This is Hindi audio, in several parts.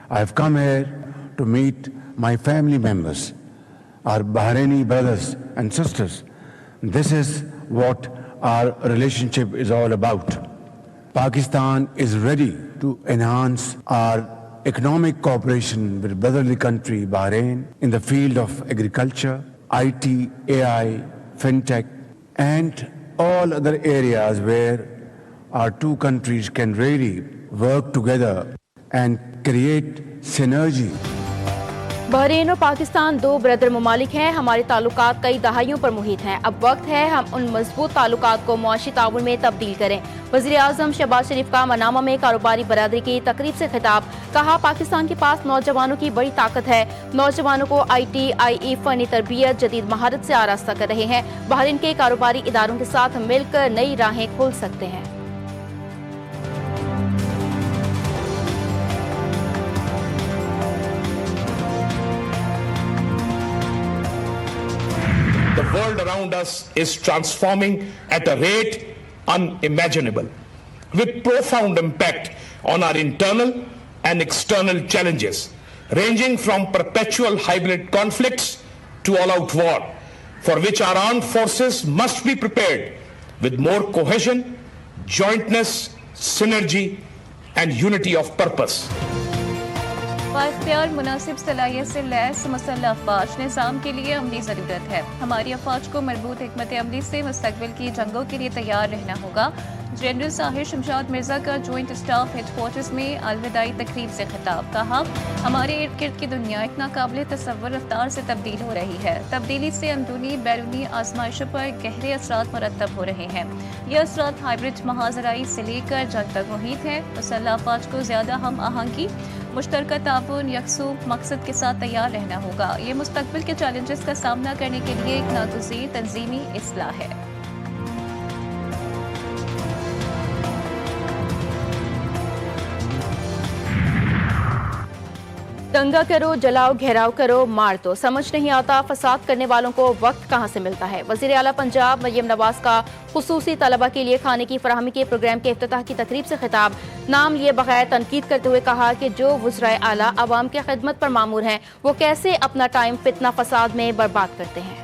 I have come here to meet my family members, our Bahraini brothers and sisters. This is what our relationship is all about. Pakistan is ready to enhance our economic cooperation with brotherly country Bahrain in the field of agriculture, IT, AI, fintech, and all other areas where our two countries can really work together and create synergy. Bahrain और पाकिस्तान दो ब्रदर ममालिक हैं। हमारे ताल्लुकात कई दहाइयों पर मुहित हैं। अब वक्त है हम उन मजबूत ताल्लुकात को मुआशी ताउन में तब्दील करें। वज़ीर आज़म शहबाज शरीफ का मनामा में कारोबारी बरादरी की तकरीब से खिताब। कहा, पाकिस्तान के पास नौजवानों की बड़ी ताकत है। नौजवानों को IT, IE, फनी तरबियत, जदीद महारत से आरास्ता कर रहे हैं। बहरीन के कारोबारी इदारों के साथ मिलकर नई राहें खोल सकते हैं। The world around us is transforming at a rate unimaginable, with profound impact on our internal and external challenges, ranging from perpetual hybrid conflicts to all-out war, for which our armed forces must be prepared with more cohesion, jointness, synergy, and unity of purpose. बाइख्तियार मुनासिब सलाहियत से लैस मुसल्लह अफवाज निज़ाम के लिए अमली ज़रूरत है। हमारी अफवाज को मजबूत हिकमत अमली से मुस्तकबिल की जंगों के लिए तैयार रहना होगा। जनरल साहिर शमशाद मिर्जा का जॉइंट स्टाफ हेडक्वार्टर्स में अलविदाई तकरीब से खिताब। कहा, हमारे इर्द गिर्द की दुनिया इतना काबिल तसव्वुर रफ्तार से तब्दील हो रही है। तब्दीली से अंदरूनी बैरूनी आजमाइशों पर गहरे असरात मुरतब हो रहे हैं। ये असरात हाइब्रिड महाजराई से लेकर जंग तक मुहित है। मुसल्लह अफवाज को ज़्यादा हम आहंगी, मुश्तरका ताउन, यकसू मकसद के साथ तैयार रहना होगा। ये मुस्तकबिल के चैलेंजेस का सामना करने के लिए एक नागुज़ीर तंजीमी इस्लाह है। दंगा करो, जलाओ, घेराव करो, मार दो, समझ नहीं आता फसाद करने वालों को वक्त कहां से मिलता है। वज़ीर आला पंजाब मरियम नवाज का खुसूसी तलबा के लिए खाने की फराहमी के प्रोग्राम के इफ्तिताह की तकरीब से खिताब। नाम लिए बगैर तनकीद करते हुए कहा कि जो वज़राए आला अवाम की खिदमत पर मामूर हैं, वो कैसे अपना टाइम फितना फसाद में बर्बाद करते हैं।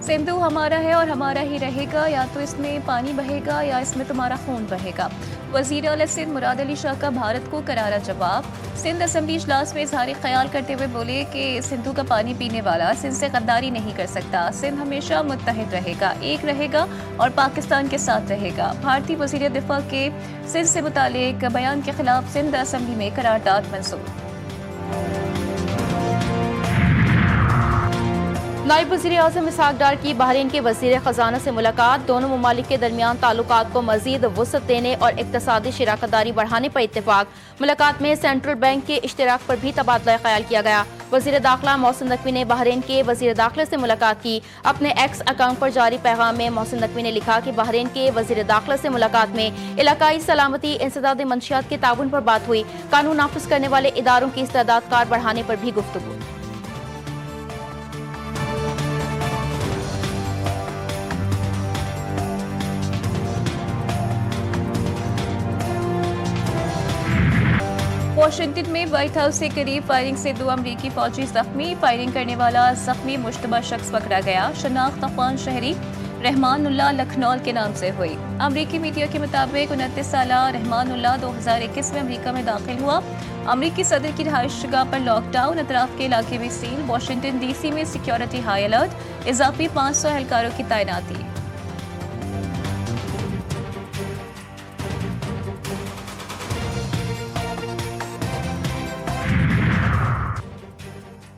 सिंधु हमारा है और हमारा ही रहेगा, या तो इसमें पानी बहेगा या इसमें तुम्हारा खून बहेगा। वज़ीर आला सिंध मुराद अली शाह का भारत को करारा जवाब। सिंध असेंबली इजलास में इजहार ख्याल करते हुए बोले कि सिंधु का पानी पीने वाला सिंध से गद्दारी नहीं कर सकता। सिंध हमेशा मुत्तहिद रहेगा, एक रहेगा और पाकिस्तान के साथ रहेगा। भारतीय वज़ीर दिफा के सिंध से मुतालिक बयान के खिलाफ सिंध असेंबली में करारदाद मंजूर। नायब वज़ीर आज़म इसहाक डार की बहरीन के वज़ीर ख़जाना से मुलाकात। दोनों ममालिक के दरमियान ताल्लुकात को मज़ीद वुसअत देने और इक़्तिसादी शराकतदारी बढ़ाने पर इत्तेफाक। मुलाकात में सेंट्रल बैंक के इश्तिराक पर भी तबादला ख्याल किया गया। वज़ीर दाखिला मोहसिन नकवी ने बहरीन के वज़ीर दाखिला से मुलाकात की। अपने एक्स अकाउंट पर जारी पैगाम में मोहसिन नकवी ने लिखा कि बहरीन के वज़ीर दाखिला से मुलाकात में इलाकाई सलामती, इंसदाद मंशियात के ताउन पर बात हुई। कानून नाफिज करने वाले इदारों की इस्तेदाद कार बढ़ाने पर भी गुफ्तगू। वाशिंगटन में व्हाइट हाउस के करीब फायरिंग से 2 अमरीकी फौजी जख्मी। फायरिंग करने वाला जख्मी मुश्तबा शख्स पकड़ा गया। शनाख्त अफगान शहरी रहमानुल्लाह लखनौल के नाम से हुई। अमरीकी मीडिया के मुताबिक 29 साला रहमानुल्लाह 2021 में अमरीका में दाखिल हुआ। अमरीकी सदर की रिहाइशगाह पर लॉकडाउन, अतराफ के इलाके में सील। वाशिंगटन DC में सिक्योरिटी हाई अलर्ट, इजाफी 500 एहलकारों की तैनाती।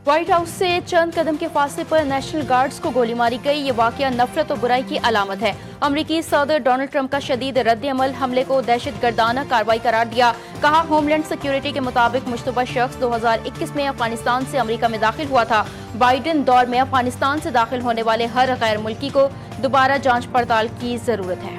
व्हाइट हाउस से चंद कदम के फासले पर नेशनल गार्ड्स को गोली मारी गई। ये वाकया नफरत और बुराई की अलामत है। अमरीकी सदर डोनाल्ड ट्रंप का शदीद रद्द-ए-अमल हमले को दहशतगर्दाना कार्रवाई करार दिया। कहा, होमलैंड सिक्योरिटी के मुताबिक मुश्तबा शख्स 2021 में अफगानिस्तान से अमरीका में दाखिल हुआ था। बाइडेन दौर में अफगानिस्तान से दाखिल होने वाले हर गैर मुल्की को दोबारा जांच पड़ताल की जरूरत है।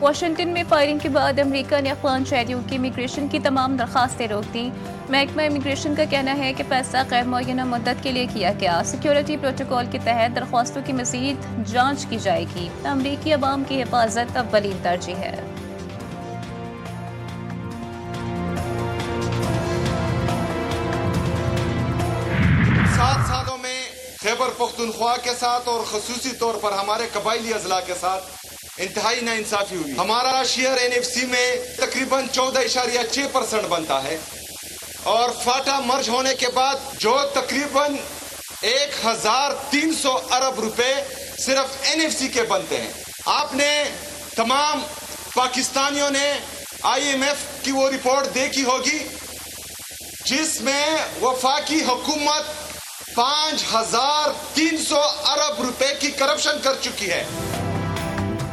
वाशिंगटन में फायरिंग के बाद अमेरिका ने अफगान शहरियों की इमिग्रेशन की तमाम दरखास्तें रोक दी। महकमा इमिग्रेशन का कहना है कि फैसला गैर मुअय्यना मुद्दत के लिए किया गया। सिक्योरिटी प्रोटोकॉल के तहत दरख्वास्तों की मज़ीद जांच की जाएगी। अमरीकी अवाम की हिफाजत अव्वलीन तरजीह है। 7 सालों में खैबर पख्तूनख्वा के साथ और खसूसी तौर पर हमारे कबायली अजला के साथ इंतहाई नाइंसाफी हुई। हमारा शेयर NFC में तकरीबन 14.6% बनता है और फाटा मर्ज होने के बाद जो तकरीबन 1300 अरब रुपए सिर्फ NFC के बनते हैं। आपने तमाम पाकिस्तानियों ने IMF की वो रिपोर्ट देखी होगी जिसमें वफाकी हुकूमत 5300 अरब रुपए की करप्शन कर चुकी है।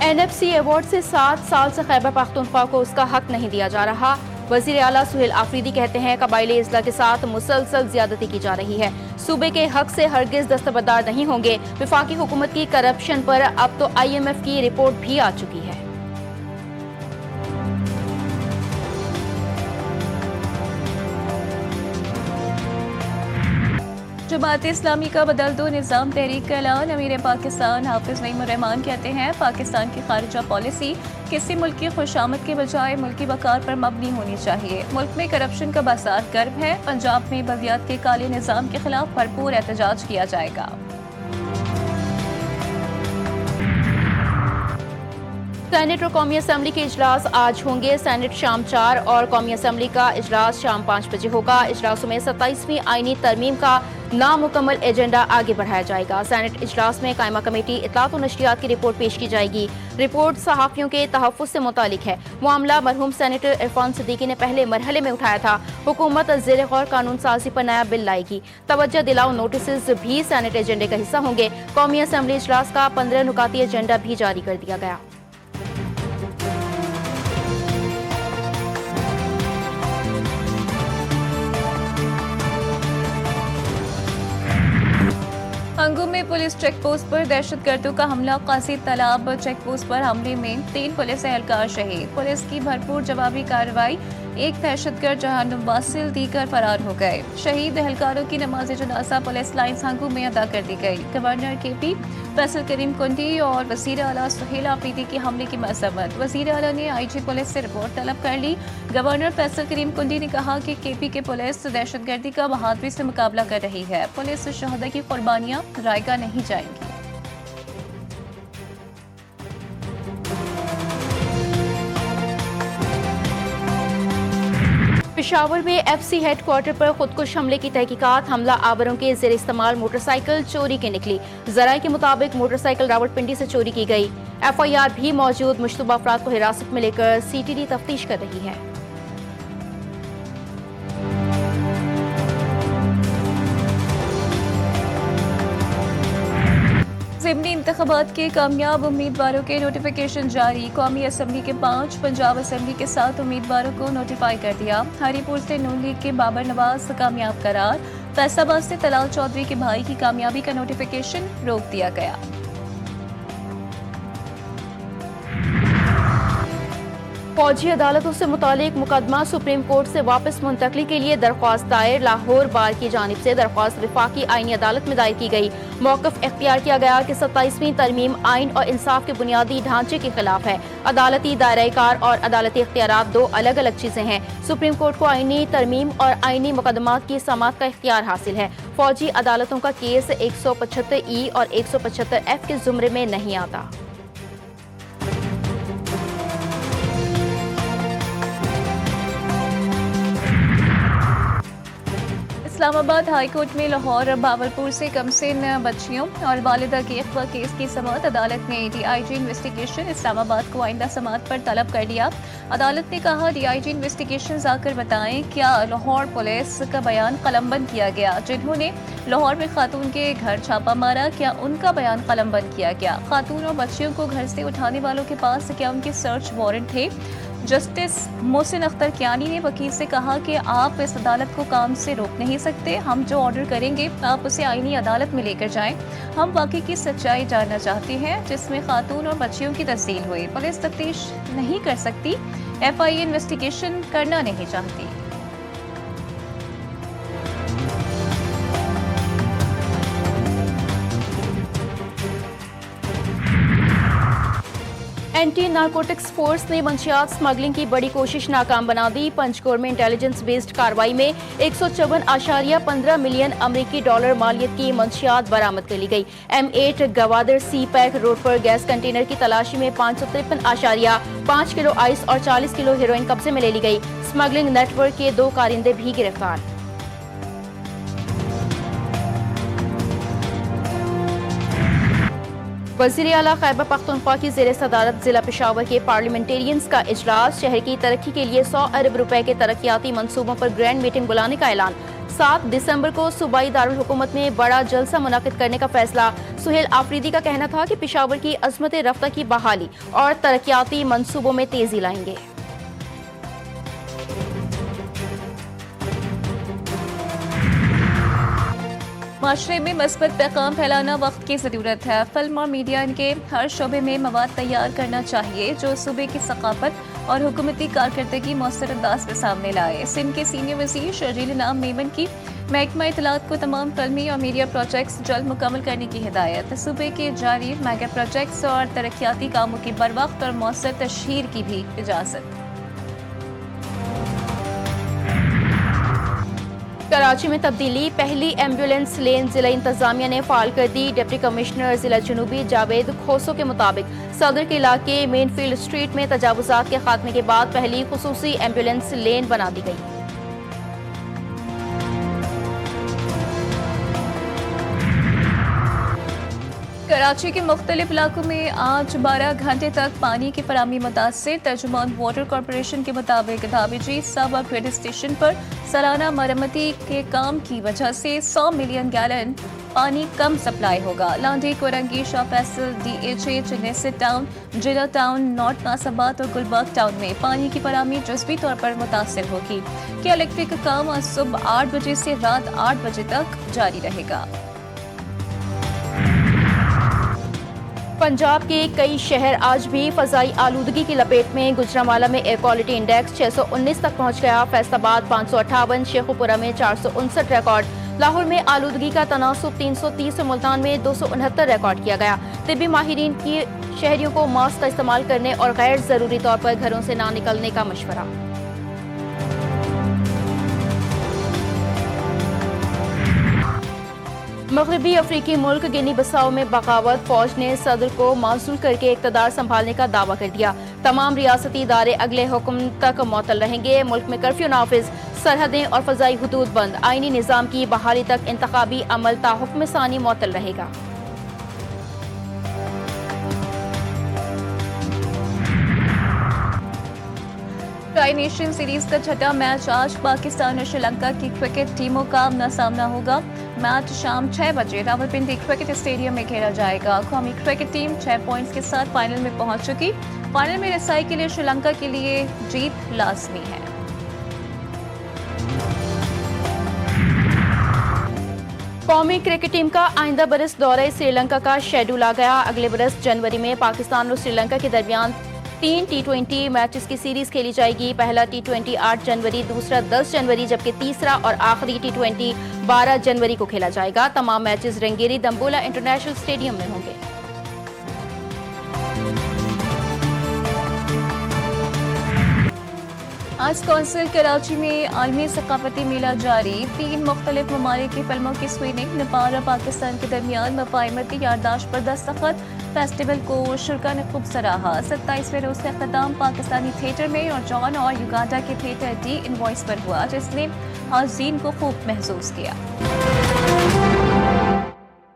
NFC अवार्ड से 7 साल से खैबर पख्तूनख्वा को उसका हक नहीं दिया जा रहा। वज़ीर आला सुहेल आफरीदी कहते हैं कबायली अजला के साथ मुसलसल ज्यादती की जा रही है। सूबे के हक से हरगिज दस्तबरदार नहीं होंगे। वफाकी हुकूमत की करप्शन पर अब तो IMF की रिपोर्ट भी आ चुकी है। जमात इस्लामी का बदल दो निज़ाम तहरीक का ऐलान। अमीर पाकिस्तान हाफिज नईमुर रहमान कहते हैं पाकिस्तान की खारिजा पॉलिसी किसी मुल्क की खुशामद के बजाय मुल्की वकार पर मबनी होनी चाहिए। मुल्क में करप्शन का बाजार गर्म है। पंजाब में बल्दियात के काले निज़ाम के खिलाफ भरपूर एहतजाज किया जाएगा। सेनेट और कौमी असम्बली के इजलास आज होंगे। सेनेट शाम 4 और कौमी असम्बली का इजलास शाम 5 बजे होगा। इजलासों में 27वीं आईनी तरमीम का नामुकम्मल एजेंडा आगे बढ़ाया जाएगा। सेनेट इजलास में कायमा कमेटी इत्तलात और नशरियात की रिपोर्ट पेश की जाएगी। रिपोर्ट सहाफ़ियों के तहफ़्फ़ुज़ से मुतालिक है। मामला मरहूम सेनेटर इरफान सिद्दीकी ने पहले मरहले में उठाया था। हुकूमत ज़ेर गौर कानून साजी पर नया बिल लाएगी। तवज्जो दिलाओ नोटिस भी सेनेट एजेंडे का हिस्सा होंगे। कौमी असम्बली इजलास का 15 नुकाती एजेंडा भी जारी कर दिया गया। अंगू में पुलिस चेक पोस्ट पर दहशतगर्दों का हमला। कासी तालाब चेक पोस्ट पर हमले में 3 पुलिस एहलकार शहीद। पुलिस की भरपूर जवाबी कार्रवाई। एक दहशतगर्द जहानुम वासिल दीकर फरार हो गए। शहीद एहलकारों की नमाज जनाजा पुलिस लाइन्स अंगू में अदा कर दी गई। गवर्नर KP फैसल करीम कुंडी और वज़ीर आला सुहेल आफरीदी के हमले की मज़म्मत। वज़ीर आला ने IG पुलिस से रिपोर्ट तलब कर ली। गवर्नर फैसल करीम कुंडी ने कहा कि KP के पुलिस दहशतगर्दी का बहादुरी से मुकाबला कर रही है। पुलिस शहदा की कुर्बानियाँ रायगा नहीं जाएंगी। पेशावर में FC हेडक्वार्टर पर खुदकुश हमले की तहकीकात। हमला आवरों के ज़ेर इस्तेमाल मोटरसाइकिल चोरी के निकली। ज़राए के मुताबिक मोटरसाइकिल रावलपिंडी से चोरी की गई। FIR भी मौजूद। मुश्तबा अफराद को हिरासत में लेकर CTD तफ्तीश कर रही है। ज़िमनी इंतख़ाबात के कामयाब उम्मीदवारों के नोटिफिकेशन जारी। कौमी असम्बली के 5, पंजाब असम्बली के 7 उम्मीदवारों को नोटिफाई कर दिया। हरीपुर से नून लीग के बाबर नवाज कामयाब करार। फैसलाबाद से तलाल चौधरी के भाई की कामयाबी का नोटिफिकेशन रोक दिया गया। फौजी अदालतों से मुतालिक मुकदमा सुप्रीम कोर्ट से वापस मुंतकली के लिए दरख्वास्त दायर। लाहौर बार की जानिब से दरख्वास्त वफाकी आईनी अदालत में दायर की गई। मौक़िफ़ इख्तियार किया गया कि 27वीं तरमीम आइन और इंसाफ के बुनियादी ढांचे के खिलाफ है। अदालती दायरा कार और अदालती इख्तियारात 2 अलग अलग चीजें हैं। सुप्रीम कोर्ट को आईनी तरमीम और आईनी मुकदमात की समाअत का इख्तियार हासिल है। फौजी अदालतों का केस 175E और 175F के जुमरे में नहीं आता। इस्लामाबाद हाई कोर्ट में लाहौर और बावलपुर से कमसिन बच्चियों और वालिदा के अगवा केस की समाअत। अदालत ने DIG इन्वेस्टिगेशन इस्लामाबाद को आइंदा समाअत पर तलब कर लिया। अदालत ने कहा DIG इन्वेस्टिगेशन आकर बताएं क्या लाहौर पुलिस का बयान कलमबंद किया गया। जिन्होंने लाहौर में खातून के घर छापा मारा क्या उनका बयान कलमबंद किया गया। खातून और बच्चियों को घर से उठाने वालों के पास क्या उनके सर्च वारंट थे। जस्टिस मोहसिन अख्तर कियानी ने वकील से कहा कि आप इस अदालत को काम से रोक नहीं सकते। हम जो ऑर्डर करेंगे आप उसे आईनी अदालत में लेकर जाएं। हम वाकई की सच्चाई जानना चाहते हैं जिसमें खातून और बच्चियों की तस्दील हुई। पुलिस तफ्तीश नहीं कर सकती, FIA इन्वेस्टिगेशन करना नहीं चाहती। एंटी नारकोटिक्स फोर्स ने मंशियात स्मगलिंग की बड़ी कोशिश नाकाम बना दी। पंचकोर में इंटेलिजेंस बेस्ड कार्रवाई में 154.15 मिलियन अमेरिकी डॉलर मालियत की मंशियात बरामद कर ली गई। M8 गवादर सी पैक रोड पर गैस कंटेनर की तलाशी में 553.5 किलो आइस और 40 किलो हेरोइन कब्जे में ले ली गई। स्मगलिंग नेटवर्क के 2 कारिंदे भी गिरफ्तार। वज़ीर आला खैबर पख्तूनख्वा की ज़ेर सदारत जिला पेशावर के पार्लियामेंटेरियंस का इजलास। शहर की तरक्की के लिए 100 अरब रुपए के तरक्याती मंसूबों पर ग्रैंड मीटिंग बुलाने का ऐलान। 7 दिसंबर को सूबाई दारुल हुकूमत में बड़ा जलसा मुनाकिद करने का फैसला। सुहेल आफरीदी का कहना था कि पेशावर की अज़मत रफ्ता की बहाली और तरक्याती मंसूबों में तेजी लाएंगे। माशरे में मस्बत पैगाम फैलाना वक्त की ज़रूरत है। फिल्म और मीडिया के हर शोबे में मवाद तैयार करना चाहिए जो सूबे की सकाफत और हुकूमती कारकर्दगी मौसर अंदाज में सामने लाए। सिंध के सीनियर वज़ीर शर्जील इनाम मेमन की महकमा इत्तलात को तमाम फिल्मी और मीडिया प्रोजेक्ट्स जल्द मुकम्मल करने की हिदायत। सूबे के जारी मेगा प्रोजेक्ट्स और तरक्याती कामों की बरवक्त और मौसर तशहीर की भी इजाज़त। कराची में तब्दीली, पहली एम्बुलेंस लेन जिला इंतजामिया ने फाल कर दी। डिप्टी कमिश्नर जिला जनूबी जावेद खोसो के मुताबिक सदर के इलाके मेनफील्ड स्ट्रीट में तजावुजात के खात्मे के बाद पहली खुसूसी एम्बुलेंस लेन बना दी गई। कराची के मुख्तलिफ इलाकों में आज 12 घंटे तक पानी की फराहमी मुतासिर। तर्जुमान वाटर कॉरपोरेशन के मुताबिक धाबीजी सब अपग्रेड स्टेशन पर सालाना मरम्मती के काम की वजह से 100 मिलियन गैलन पानी कम सप्लाई होगा। लांडी, कोरंगी, शाह फैसल, DHH, नेसिर टाउन, जिला टाउन, नॉर्थ नासाबाद और गुलबर्ग टाउन में पानी की फराहमी जज्बी तौर पर मुतासिर होगी कि इलेक्ट्रिक का काम आज सुबह 8 बजे से रात 8 बजे तक जारी रहेगा। पंजाब के कई शहर आज भी फजाई आलूदगी की लपेट में। गुजरांवाला में एयर क्वालिटी इंडेक्स 619 तक पहुंच गया। फैसलाबाद 558, शेखुपुरा में 459 रिकॉर्ड। लाहौर में आलूदगी का तनासुब 330 और मुल्तान में 269 रिकॉर्ड किया गया। तिब्बी माहिरीन की शहरियों को मास्क का इस्तेमाल करने और गैर जरूरी तौर पर घरों से ना निकलने का मशवरा। मगरबी अफ्रीकी मुल्क गिनी बिसाओ में बगावत, फौज ने सदर को माजूल करके इक़्तिदार संभालने का दावा कर दिया। तमाम रियासती इदारे अगले हुक्म तक मुअत्तल रहेंगे। मुल्क में कर्फ्यू नाफिज, सरहदें और फजाई हुदूद बंद। आईनी निज़ाम की बहाली तक इंतखाबी अमल ताहुक्म सानी मुअत्तल रहेगा। ट्राई नेशन सीरीज का छठा मैच आज पाकिस्तान और श्रीलंका की क्रिकेट टीमों का आमना सामना होगा। मैच शाम 6 बजे रावलपिंडी क्रिकेट स्टेडियम में खेला जाएगा। कौमी क्रिकेट टीम 6 पॉइंट्स के साथ फाइनल में पहुंच चुकी। फाइनल में रसाई के लिए श्रीलंका के लिए जीत लाजमी है। कौमी क्रिकेट टीम का आइंदा बरस दौरे श्रीलंका का शेड्यूल आ गया। अगले बरस जनवरी में पाकिस्तान और श्रीलंका के दरमियान 3 T20 मैचेस की सीरीज खेली जाएगी। पहला T20 8 जनवरी, दूसरा 10 जनवरी, जबकि तीसरा और आखिरी T20 12 जनवरी को खेला जाएगा। तमाम मैचेस रंगेरी दम्बोला इंटरनेशनल स्टेडियम में होंगे। आज कौंसिल कराची में आलमी सकाफती मेला जारी। 3 मुख्तलिफ ममालिक की फिल्मों की स्क्रीनिंग। नेपाल और पाकिस्तान के दरमियान मफाहिमती याददाश्त पर दस्तखत। फेस्टिवल को शुरा ने खूब सराहा। 27वें रोज का अख्ताम पाकिस्तानी थिएटर में और जॉन और युगांडा के थिएटर D इनवॉइस पर हुआ, जिसने हाज़रीन को खूब महसूस किया।